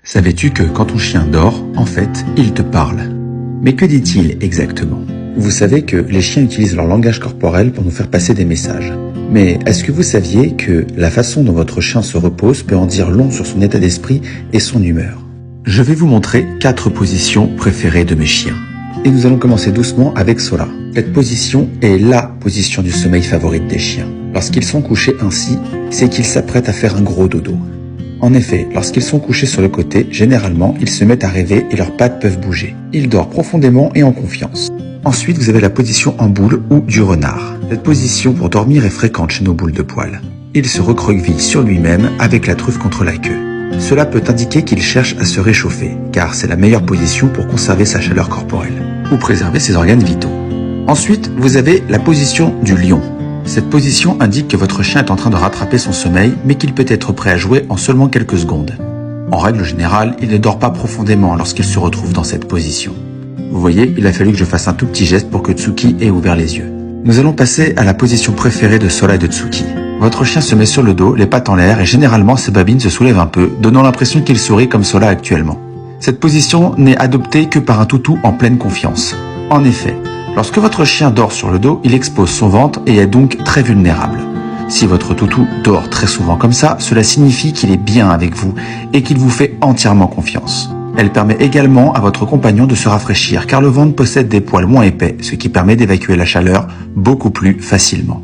Savais-tu que quand ton chien dort, en fait, il te parle? Mais que dit-il exactement? Vous savez que les chiens utilisent leur langage corporel pour nous faire passer des messages. Mais est-ce que vous saviez que la façon dont votre chien se repose peut en dire long sur son état d'esprit et son humeur? Je vais vous montrer 4 positions préférées de mes chiens. Et nous allons commencer doucement avec Sola. Cette position est la position du sommeil favorite des chiens. Lorsqu'ils sont couchés ainsi, c'est qu'ils s'apprêtent à faire un gros dodo. En effet, lorsqu'ils sont couchés sur le côté, généralement, ils se mettent à rêver et leurs pattes peuvent bouger. Ils dorment profondément et en confiance. Ensuite, vous avez la position en boule ou du renard. Cette position pour dormir est fréquente chez nos boules de poils. Il se recroqueville sur lui-même avec la truffe contre la queue. Cela peut indiquer qu'il cherche à se réchauffer, car c'est la meilleure position pour conserver sa chaleur corporelle ou préserver ses organes vitaux. Ensuite, vous avez la position du lion. Cette position indique que votre chien est en train de rattraper son sommeil, mais qu'il peut être prêt à jouer en seulement quelques secondes. En règle générale, il ne dort pas profondément lorsqu'il se retrouve dans cette position. Vous voyez, il a fallu que je fasse un tout petit geste pour que Tsuki ait ouvert les yeux. Nous allons passer à la position préférée de Sola et de Tsuki. Votre chien se met sur le dos, les pattes en l'air, et généralement ses babines se soulèvent un peu, donnant l'impression qu'il sourit comme Sola actuellement. Cette position n'est adoptée que par un toutou en pleine confiance. En effet, lorsque votre chien dort sur le dos, il expose son ventre et est donc très vulnérable. Si votre toutou dort très souvent comme ça, cela signifie qu'il est bien avec vous et qu'il vous fait entièrement confiance. Elle permet également à votre compagnon de se rafraîchir car le ventre possède des poils moins épais, ce qui permet d'évacuer la chaleur beaucoup plus facilement.